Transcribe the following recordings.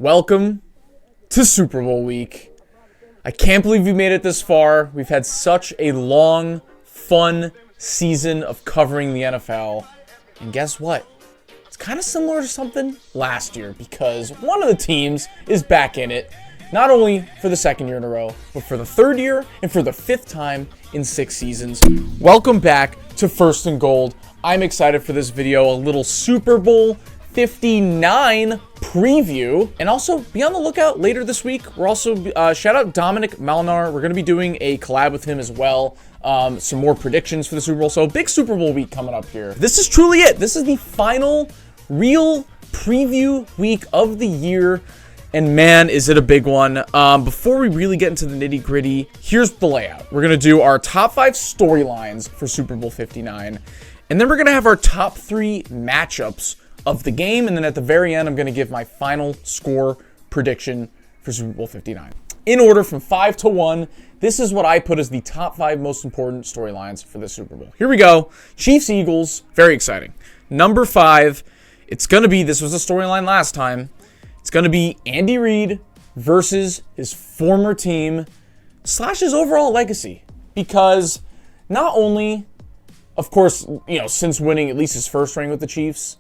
Welcome to Super Bowl week. I can't believe we made it this far. We've had such a long, fun season of covering the NFL. And guess what? It's kind of similar to something last year because one of the teams is back in it. Not only for the second year in a row, but for the third year and for the fifth time in 6 seasons. Welcome back to First and Gold. I'm excited for this video, a little Super Bowl 59 preview, and also be on the lookout later this week. We're also shout out Dominic Malinar. We're going to be doing a collab with him as well. Some more predictions for the Super Bowl. So big Super Bowl week coming up here. This is truly it. This is the final real preview week of the year, and man, is it a big one. Before we really get into the nitty gritty, here's the layout. We're going to do our top 5 storylines for Super Bowl 59, and then we're going to have our top 3 matchups of the game, and then at the very end, I'm going to give my final score prediction for Super Bowl 59. In order from 5 to 1, this is what I put as the top 5 most important storylines for the Super Bowl. Here we go. Chiefs-Eagles, very exciting. Number 5, it's going to be, this was a storyline last time, it's going to be Andy Reid versus his former team / his overall legacy. Because not only, of course, since winning at least his first ring with the Chiefs,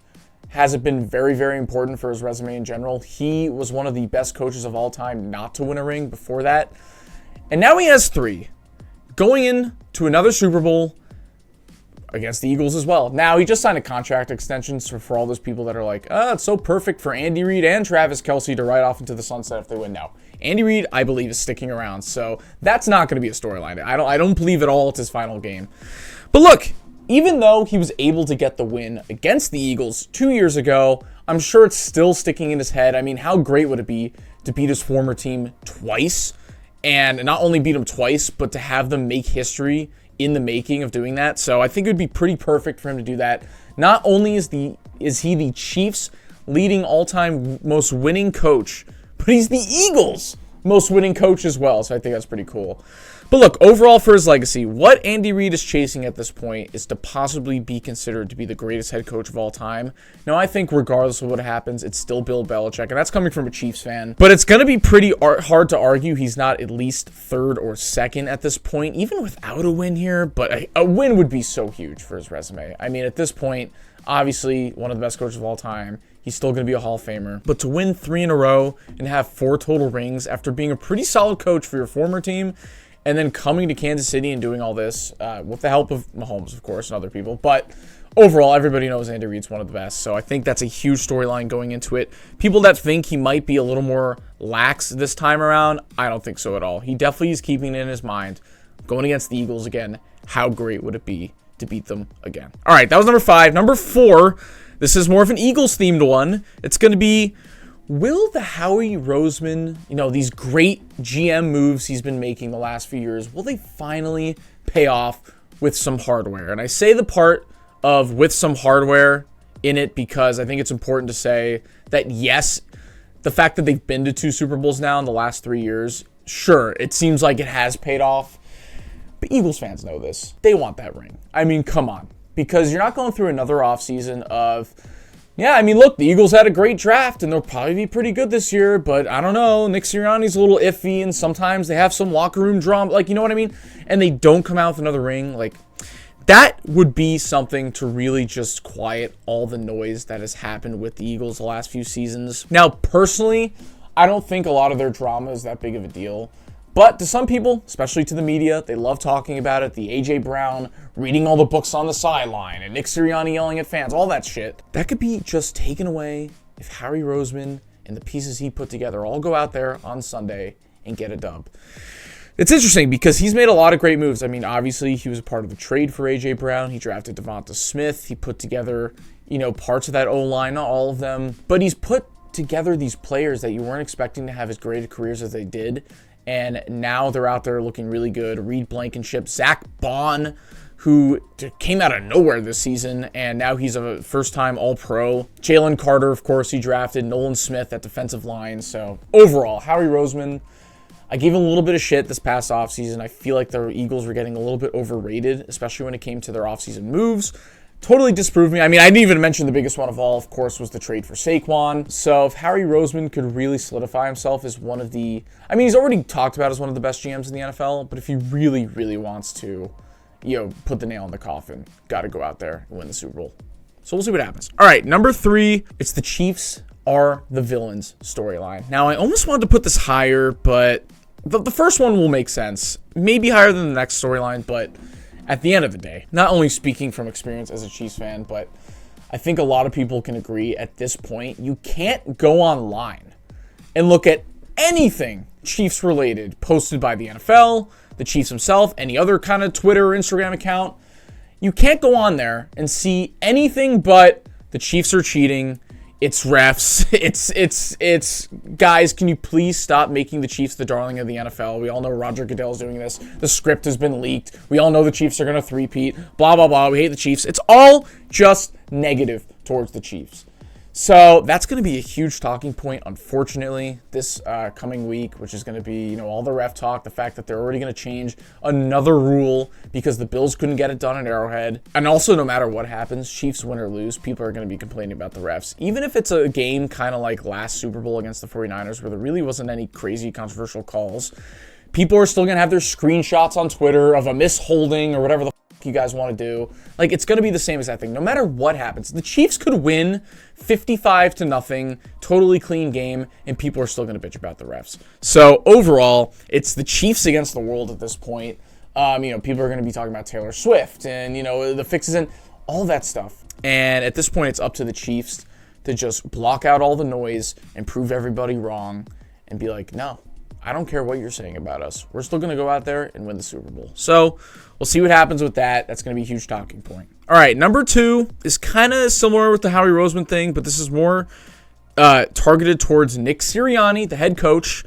has it been very, very important for his resume in general. He was one of the best coaches of all time not to win a ring before that. And now he has 3. Going into another Super Bowl against the Eagles as well. Now, he just signed a contract extension, so for all those people that are like, it's so perfect for Andy Reid and Travis Kelce to ride off into the sunset if they win. No. Andy Reid, I believe, is sticking around, so that's not going to be a storyline. I don't believe at all it's his final game. But look, even though he was able to get the win against the Eagles 2 years ago, I'm sure it's still sticking in his head. I mean, how great would it be to beat his former team twice? And not only beat them twice, but to have them make history in the making of doing that. So I think it would be pretty perfect for him to do that. Not only is he the Chiefs' leading all-time most winning coach, but he's the Eagles' most winning coach as well. So I think that's pretty cool. But look, overall for his legacy, what Andy Reid is chasing at this point is to possibly be considered to be the greatest head coach of all time. Now, I think regardless of what happens, it's still Bill Belichick, and that's coming from a Chiefs fan. But it's going to be pretty hard to argue he's not at least 3rd or 2nd at this point, even without a win here. But a win would be so huge for his resume. I mean, at this point, obviously one of the best coaches of all time. He's still going to be a Hall of Famer. But to win 3 in a row and have 4 total rings after being a pretty solid coach for your former team, and then coming to Kansas City and doing all this with the help of Mahomes, of course, and other people. But overall, everybody knows Andy Reid's one of the best. So I think that's a huge storyline going into it. People that think he might be a little more lax this time around, I don't think so at all. He definitely is keeping it in his mind. Going against the Eagles again, how great would it be to beat them again? All right, that was number 5. Number 4, this is more of an Eagles-themed one. It's going to be, will the Howie Roseman, these great GM moves he's been making the last few years, will they finally pay off with some hardware? And I say the part of with some hardware in it because I think it's important to say that, yes, the fact that they've been to 2 Super Bowls now in the last 3 years, sure, it seems like it has paid off. But Eagles fans know this. They want that ring. I mean, come on. Because you're not going through another offseason of, look, the Eagles had a great draft, and they'll probably be pretty good this year, but I don't know, Nick Sirianni's a little iffy, and sometimes they have some locker room drama, you know what I mean? And they don't come out with another ring. That would be something to really just quiet all the noise that has happened with the Eagles the last few seasons. Now, personally, I don't think a lot of their drama is that big of a deal. But to some people, especially to the media, they love talking about it. The A.J. Brown reading all the books on the sideline and Nick Sirianni yelling at fans, all that shit. That could be just taken away if Howie Roseman and the pieces he put together all go out there on Sunday and get a dub. It's interesting because he's made a lot of great moves. I mean, obviously, he was a part of the trade for A.J. Brown. He drafted Devonta Smith. He put together, parts of that O-line, not all of them. But he's put together these players that you weren't expecting to have as great careers as they did. And now they're out there looking really good. Reid Blankenship, Zach Bond, who came out of nowhere this season, and now he's a first-time All-Pro. Jalen Carter, of course, he drafted. Nolan Smith at defensive line. So overall, Howie Roseman, I gave him a little bit of shit this past offseason. I feel like the Eagles were getting a little bit overrated, especially when it came to their offseason moves. totally disproved me. I mean, I didn't even mention the biggest one of all, of course, was the trade for Saquon. So if Harry Roseman could really solidify himself as one of the, I mean, he's already talked about as one of the best GMs in the NFL, but if he really, really wants to, put the nail in the coffin, got to go out there and win the Super Bowl. So we'll see what happens. All right, number 3, it's the Chiefs are the villains storyline. Now, I almost wanted to put this higher, but the first one will make sense. Maybe higher than the next storyline, but at the end of the day, not only speaking from experience as a Chiefs fan, but I think a lot of people can agree at this point, you can't go online and look at anything Chiefs related posted by the NFL, the Chiefs themselves, any other kind of Twitter or Instagram account. You can't go on there and see anything but the Chiefs are cheating. It's refs. It's guys, can you please stop making the Chiefs the darling of the NFL? We all know Roger Goodell's doing this. The script has been leaked. We all know the Chiefs are going to three-peat. Blah, blah, blah. We hate the Chiefs. It's all just negative towards the Chiefs. So that's going to be a huge talking point, unfortunately, this coming week, which is going to be, all the ref talk, the fact that they're already going to change another rule because the Bills couldn't get it done at Arrowhead. And also, no matter what happens, Chiefs win or lose, people are going to be complaining about the refs. Even if it's a game kind of like last Super Bowl against the 49ers where there really wasn't any crazy controversial calls, people are still going to have their screenshots on Twitter of a misholding or whatever the you guys want to do. Like, it's going to be the same exact thing no matter what happens. The Chiefs could win 55-0, totally clean game, and people are still going to bitch about the refs. So overall, it's the Chiefs against the world at this point. People are going to be talking about Taylor Swift and the fixes and all that stuff. And at this point, it's up to the Chiefs to just block out all the noise and prove everybody wrong and be like, no, I don't care what you're saying about us. We're still going to go out there and win the Super Bowl. So we'll see what happens with that. That's going to be a huge talking point. All right, number 2 is kind of similar with the Howie Roseman thing, but this is more targeted towards Nick Sirianni, the head coach.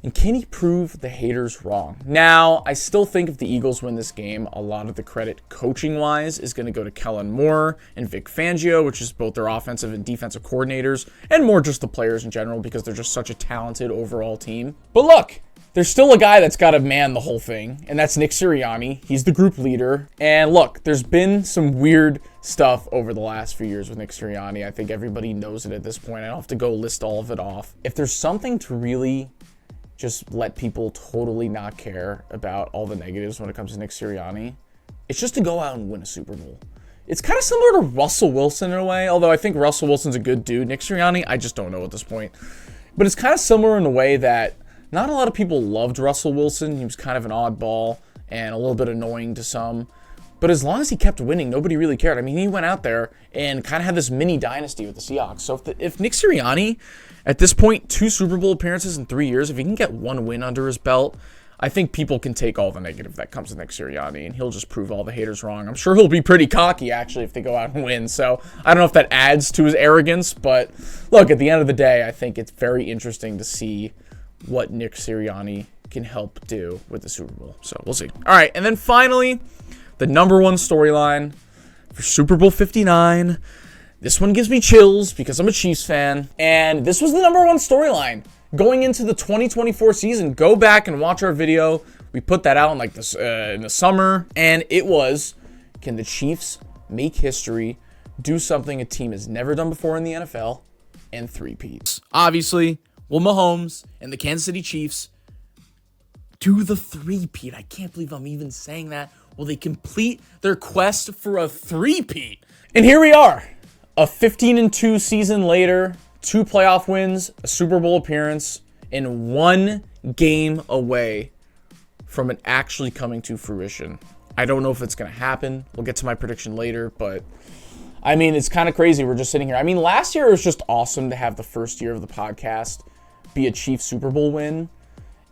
And can he prove the haters wrong? Now, I still think if the Eagles win this game, a lot of the credit coaching-wise is going to go to Kellen Moore and Vic Fangio, which is both their offensive and defensive coordinators, and more just the players in general because they're just such a talented overall team. But look, there's still a guy that's got to man the whole thing, and that's Nick Sirianni. He's the group leader. And look, there's been some weird stuff over the last few years with Nick Sirianni. I think everybody knows it at this point. I don't have to go list all of it off. If there's something to really just let people totally not care about all the negatives when it comes to Nick Sirianni, it's just to go out and win a Super Bowl. It's kind of similar to Russell Wilson in a way, although I think Russell Wilson's a good dude. Nick Sirianni, I just don't know at this point. But it's kind of similar in the way that not a lot of people loved Russell Wilson. He was kind of an oddball and a little bit annoying to some. But as long as he kept winning, nobody really cared. I mean, he went out there and kind of had this mini dynasty with the Seahawks. So if Nick Sirianni, at this point, 2 Super Bowl appearances in 3 years, if he can get 1 win under his belt, I think people can take all the negative that comes to Nick Sirianni, and he'll just prove all the haters wrong. I'm sure he'll be pretty cocky, actually, if they go out and win. So I don't know if that adds to his arrogance, but look, at the end of the day, I think it's very interesting to see what Nick Sirianni can help do with the Super Bowl. So we'll see. All right, and then finally, the number 1 storyline for Super Bowl 59. This one gives me chills because I'm a Chiefs fan, and this was the number 1 storyline going into the 2024 season. Go back and watch our video. We put that out in in the summer, and it was, can the Chiefs make history, do something a team has never done before in the NFL, and three-peat? Obviously, will Mahomes and the Kansas City Chiefs do the three-peat? I can't believe I'm even saying that. Will they complete their quest for a three-peat? And here we are, a 15-2 season later, 2 playoff wins, a Super Bowl appearance, and 1 game away from it actually coming to fruition. I don't know if it's going to happen. We'll get to my prediction later, but I mean, it's kind of crazy. We're just sitting here. I mean, last year it was just awesome to have the first year of the podcast be a Chiefs Super Bowl win,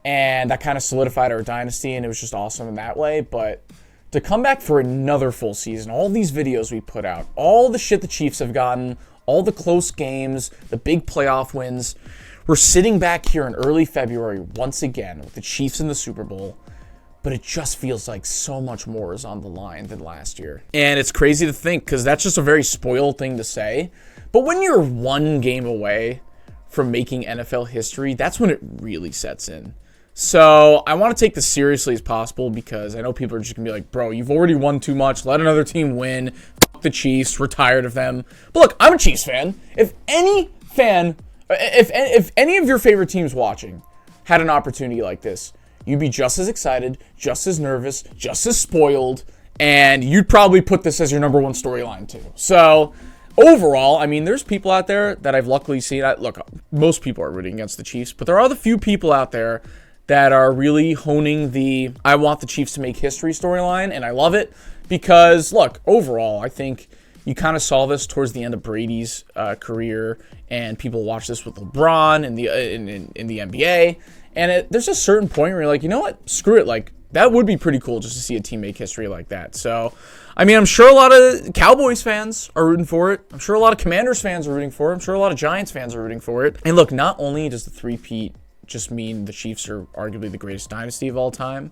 and that kind of solidified our dynasty, and it was just awesome in that way. But to come back for another full season, all these videos we put out, all the shit the Chiefs have gotten, all the close games, the big playoff wins, we're sitting back here in early February once again with the Chiefs in the Super Bowl, but it just feels like so much more is on the line than last year. And it's crazy to think because that's just a very spoiled thing to say, but when you're 1 game away from making NFL history, that's when it really sets in. So I want to take this seriously as possible because I know people are just going to be like, bro, you've already won too much. Let another team win. Fuck the Chiefs. We're tired of them. But look, I'm a Chiefs fan. If any of your favorite teams watching had an opportunity like this, you'd be just as excited, just as nervous, just as spoiled, and you'd probably put this as your number one storyline too. So overall, I mean, there's people out there that I've luckily seen. Look, most people are rooting against the Chiefs, but there are the few people out there that are really honing the I want the Chiefs to make history storyline, and I love it because, look, overall, I think you kind of saw this towards the end of Brady's career, and people watch this with LeBron in the NBA, and there's a certain point where you're like, you know what, screw it, like, that would be pretty cool just to see a team make history like that. So, I mean, I'm sure a lot of Cowboys fans are rooting for it. I'm sure a lot of Commanders fans are rooting for it. I'm sure a lot of Giants fans are rooting for it. And look, not only does the three-peat just mean the Chiefs are arguably the greatest dynasty of all time,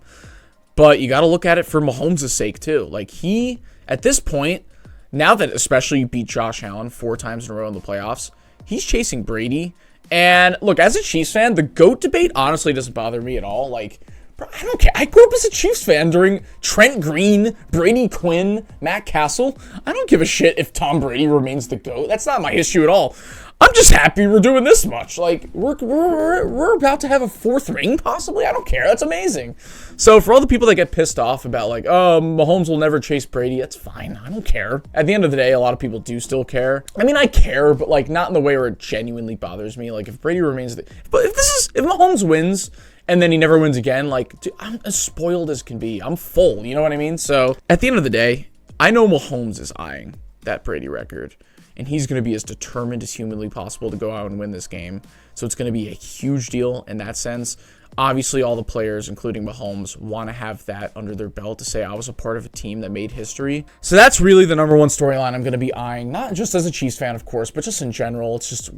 but you got to look at it for Mahomes' sake too. Like, he, at this point, now that especially you beat Josh Allen 4 times in a row in the playoffs, he's chasing Brady. And look, as a Chiefs fan, the GOAT debate honestly doesn't bother me at all. Like, bro, I don't care. I grew up as a Chiefs fan during Trent Green, Brady Quinn, Matt Castle. I don't give a shit if Tom Brady remains the GOAT. That's not my issue at all. I'm just happy we're doing this much. Like, we're about to have a 4th ring, possibly. I don't care. That's amazing. So for all the people that get pissed off about, like, oh, Mahomes will never chase Brady, that's fine. I don't care. At the end of the day, a lot of people do still care. I mean, I care, but, like, not in the way where it genuinely bothers me. Like, if Brady remains but if Mahomes wins and then he never wins again, like, dude, I'm as spoiled as can be. I'm full. You know what I mean? So at the end of the day, I know Mahomes is eyeing that Brady record, and he's going to be as determined as humanly possible to go out and win this game. So it's going to be a huge deal in that sense. Obviously, all the players, including Mahomes, want to have that under their belt to say, I was a part of a team that made history. So that's really the number one storyline I'm going to be eyeing, not just as a Chiefs fan, of course, but just in general. It's just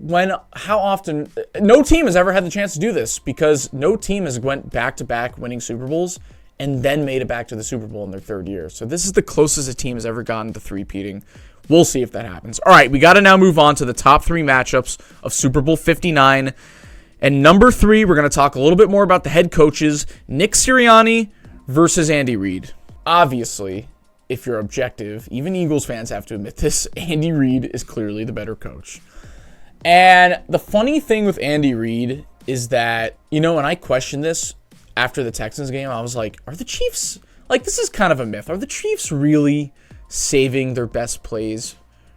how often, no team has ever had the chance to do this, because no team has went back-to-back winning Super Bowls and then made it back to the Super Bowl in their 3rd year. So this is the closest a team has ever gotten to three-peating. We'll see if that happens. All right, we got to now move on to the top 3 matchups of Super Bowl 59. And number 3, we're going to talk a little bit more about the head coaches, Nick Sirianni versus Andy Reid. Obviously, if you're objective, even Eagles fans have to admit this, Andy Reid is clearly the better coach. And the funny thing with Andy Reid is that, you know, when I questioned this after the Texans game, I was like, are the Chiefs, like, this is kind of a myth. Are the Chiefs really saving their best plays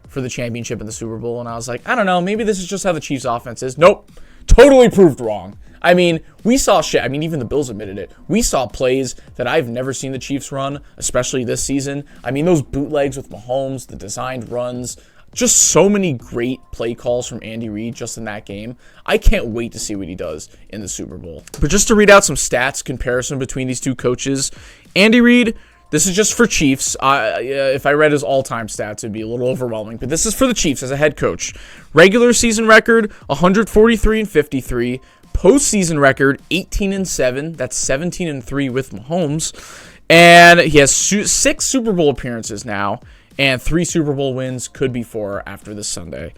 for the championship in the Super Bowl? And I was like, I don't know, maybe this is just how the Chiefs offense is. Nope, totally proved wrong. I mean, we saw shit. I mean, even the Bills admitted it. We saw plays that I've never seen the Chiefs run, especially this season. I mean, those bootlegs with Mahomes, the designed runs, just so many great play calls from Andy Reid just in that game. I can't wait to see what he does in the Super Bowl. But just to read out some stats comparison between these two coaches, Andy Reid, this is just for Chiefs. If I read his all-time stats, it'd be a little overwhelming. But this is for the Chiefs as a head coach. Regular season record, 143-53. Postseason record, 18-7. That's 17-3 with Mahomes. And he has 6 Super Bowl appearances now. And 3 Super Bowl wins, could be 4 after this Sunday.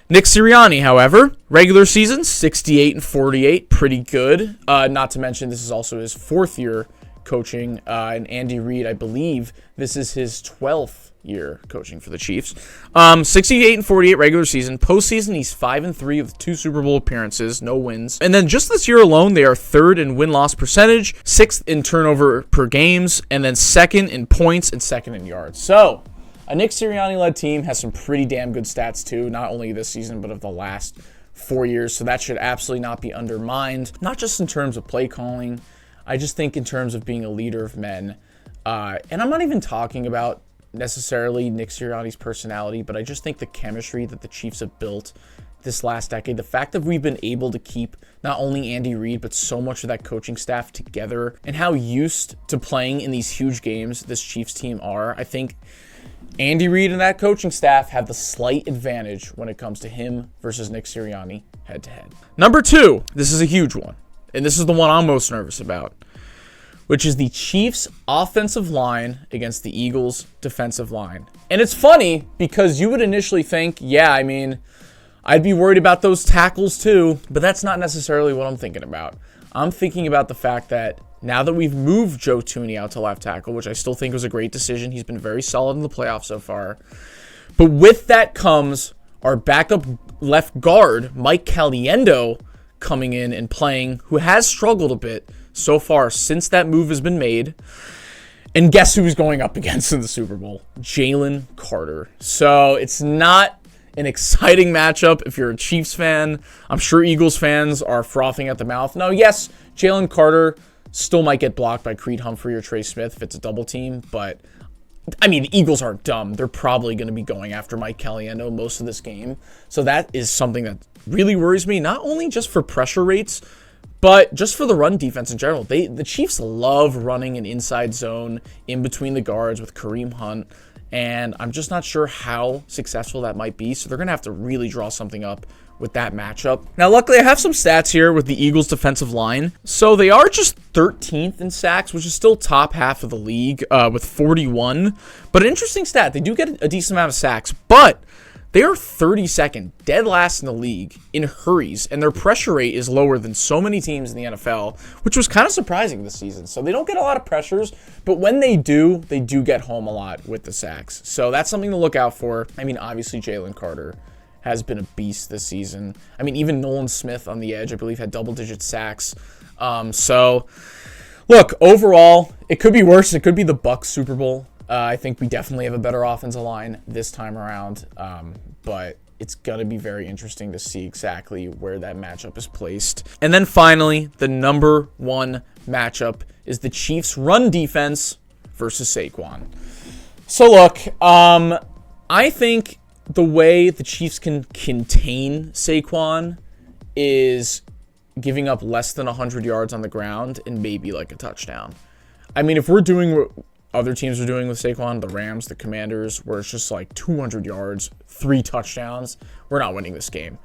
Nick Sirianni, however, regular season, 68-48. Pretty good. Not to mention, this is also his 4th year coaching, and Andy Reid, I believe this is his 12th year coaching for the Chiefs. 68-48 regular season. Postseason, he's 5-3 with 2 Super Bowl appearances, no wins. And then just this year alone, they are 3rd in win-loss percentage, 6th in turnover per games, and then 2nd in points and 2nd in yards. So a Nick Sirianni-led team has some pretty damn good stats too, not only this season, but of the last 4 years. So that should absolutely not be undermined, not just in terms of play calling. I just think in terms of being a leader of men, and I'm not even talking about necessarily Nick Sirianni's personality, but I just think the chemistry that the Chiefs have built this last decade, the fact that we've been able to keep not only Andy Reid, but so much of that coaching staff together, and how used to playing in these huge games this Chiefs team are, I think Andy Reid and that coaching staff have the slight advantage when it comes to him versus Nick Sirianni head-to-head. Number 2, this is a huge one. And this is the one I'm most nervous about, which is the Chiefs' offensive line against the Eagles' defensive line. And it's funny because you would initially think, yeah, I mean, I'd be worried about those tackles too, but that's not necessarily what I'm thinking about. I'm thinking about the fact that now that we've moved Joe Thuney out to left tackle, which I still think was a great decision, he's been very solid in the playoffs so far. But with that comes our backup left guard, Mike Caliendo, coming in and playing, who has struggled a bit so far since that move has been made. And guess who's going up against in the Super Bowl? Jalen Carter. So it's not an exciting matchup if you're a Chiefs fan. I'm sure Eagles fans are frothing at the mouth. Now, yes, Jalen Carter still might get blocked by Creed Humphrey or Trey Smith if it's a double team, but I mean, the Eagles aren't dumb. They're probably going to be going after Mike Caliendo most of this game. So that is something that really worries me, not only just for pressure rates, but just for the run defense in general. The Chiefs love running an inside zone in between the guards with Kareem Hunt, and I'm just not sure how successful that might be. So they're going to have to really draw something up with that matchup. Now, luckily, I have some stats here with the Eagles' defensive line. So they are just 13th in sacks, which is still top half of the league with 41. But an interesting stat, they do get a decent amount of sacks, but they are 32nd, dead last in the league in hurries, and their pressure rate is lower than so many teams in the NFL, which was kind of surprising this season. So they don't get a lot of pressures, but when they do get home a lot with the sacks. So that's something to look out for. I mean, obviously, Jalen Carter has been a beast this season. I mean, even Nolan Smith on the edge, I believe, had double-digit sacks. So, look, overall, it could be worse. It could be the Bucs Super Bowl. I think we definitely have a better offensive line this time around, but it's going to be very interesting to see exactly where that matchup is placed. And then finally, the number one matchup is the Chiefs' run defense versus Saquon. So, look, I think the way the Chiefs can contain Saquon is giving up less than 100 yards on the ground and maybe like a touchdown. I mean, if we're doing what other teams are doing with Saquon, the Rams, the Commanders, where it's just like 200 yards, 3 touchdowns, we're not winning this game.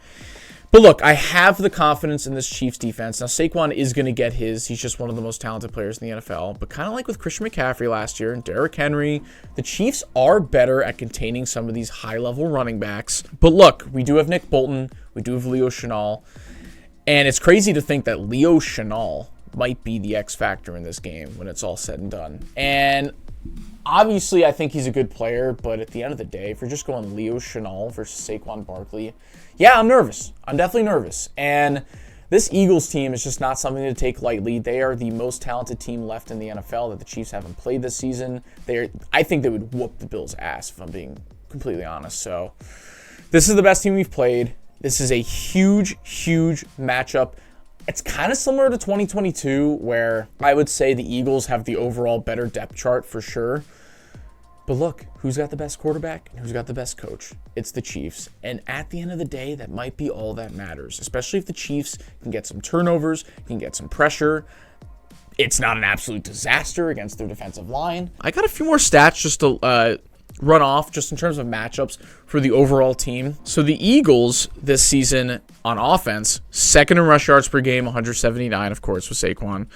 But look, I have the confidence in this Chiefs defense. Now, Saquon is going to get his. He's just one of the most talented players in the NFL. But kind of like with Christian McCaffrey last year and Derrick Henry, the Chiefs are better at containing some of these high-level running backs. But look, we do have Nick Bolton. We do have Leo Chenal. And it's crazy to think that Leo Chenal might be the X factor in this game when it's all said and done. And obviously, I think he's a good player, but at the end of the day, if you're just going Leo Chenal versus Saquon Barkley, yeah, I'm nervous. I'm definitely nervous. And this Eagles team is just not something to take lightly. They are the most talented team left in the NFL that the Chiefs haven't played this season. I think they would whoop the Bills' ass, if I'm being completely honest. So this is the best team we've played. This is a huge, huge matchup. It's kind of similar to 2022, where I would say the Eagles have the overall better depth chart for sure. But look, who's got the best quarterback and who's got the best coach? It's the Chiefs. And at the end of the day, that might be all that matters, especially if the Chiefs can get some turnovers, can get some pressure. It's not an absolute disaster against their defensive line. I got a few more stats just to run off just in terms of matchups for the overall team. So the Eagles this season on offense, second in rush yards per game, 179, of course, with Saquon.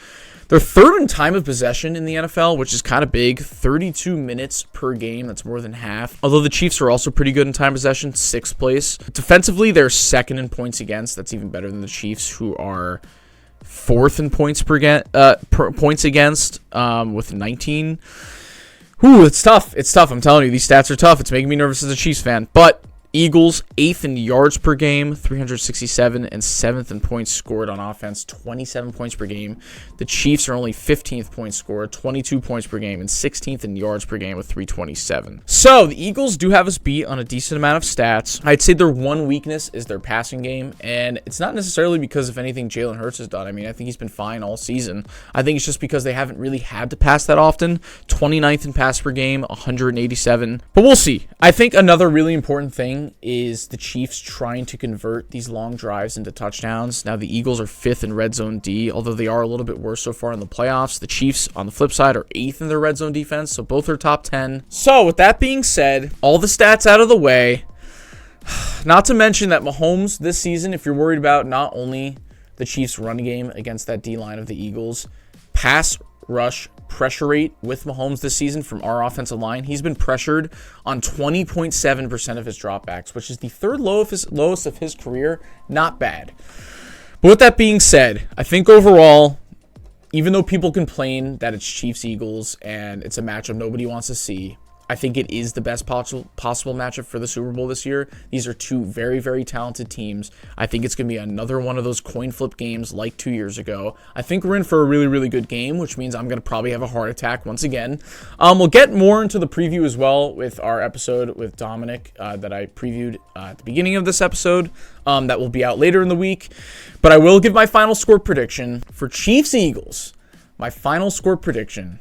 They're third in time of possession in the NFL, which is kind of big, 32 minutes per game. That's more than half. Although the Chiefs are also pretty good in time of possession, 6th place. Defensively, they're second in points against. That's even better than the Chiefs, who are 4th in points against with 19. Ooh, it's tough. It's tough. I'm telling you, these stats are tough. It's making me nervous as a Chiefs fan. But Eagles, 8th in yards per game, 367, and 7th in points scored on offense, 27 points per game. The Chiefs are only 15th points scored, 22 points per game, and 16th in yards per game with 327. So the Eagles do have us beat on a decent amount of stats. I'd say their one weakness is their passing game, and it's not necessarily because of anything Jalen Hurts has done. I mean, I think he's been fine all season. I think it's just because they haven't really had to pass that often. 29th in pass per game, 187. But we'll see. I think another really important thing is the Chiefs trying to convert these long drives into touchdowns. Now, the Eagles are 5th in red zone D, although they are a little bit worse so far in the playoffs. The Chiefs, on the flip side, are 8th in their red zone defense, so both are top 10. So, with that being said, all the stats out of the way, not to mention that Mahomes this season, if you're worried about not only the Chiefs' run game against that D-line of the Eagles, pass rush pressure rate with Mahomes this season from our offensive line, he's been pressured on 20.7% of his dropbacks, which is the third lowest of his career. Not bad. But with that being said, I think overall, even though people complain that it's Chiefs-Eagles and it's a matchup nobody wants to see, I think it is the best possible matchup for the Super Bowl this year. These are two very, very talented teams. I think it's going to be another one of those coin flip games like 2 years ago. I think we're in for a really, really good game, which means I'm going to probably have a heart attack once again. We'll get more into the preview as well with our episode with Dominic that I previewed at the beginning of this episode. That will be out later in the week. But I will give my final score prediction for Chiefs-Eagles. My final score prediction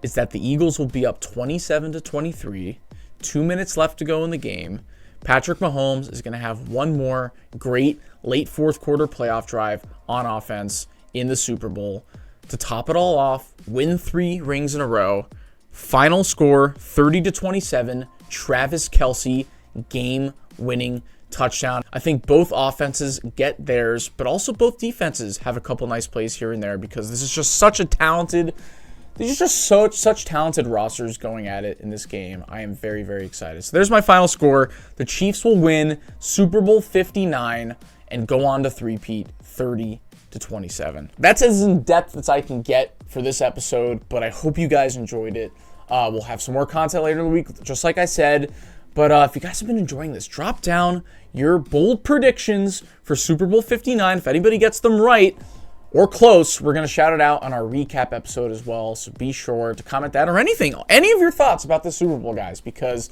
is that the Eagles will be up 27-23, 2 minutes left to go in the game. Patrick Mahomes is going to have one more great late fourth quarter playoff drive on offense in the Super Bowl to top it all off, win 3 rings in a row. Final score 30-27, Travis Kelce game-winning touchdown. I think both offenses get theirs, but also both defenses have a couple nice plays here and there because this is just such a talented These are just such talented rosters going at it in this game. I am very, very excited. So there's my final score. The Chiefs will win Super Bowl 59 and go on to three-peat 30-27. That's as in-depth as I can get for this episode, but I hope you guys enjoyed it. We'll have some more content later in the week, just like I said. But if you guys have been enjoying this, drop down your bold predictions for Super Bowl 59. If anybody gets them right or close, we're going to shout it out on our recap episode as well. So be sure to comment that or anything, any of your thoughts about the Super Bowl, guys, because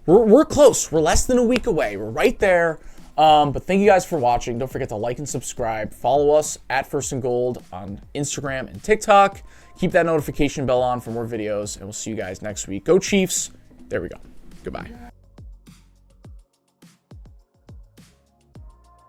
we're close. We're less than a week away. We're right there. But thank you guys for watching. Don't forget to like and subscribe. Follow us at First and Gold on Instagram and TikTok. Keep that notification bell on for more videos, and we'll see you guys next week. Go Chiefs. There we go. Goodbye.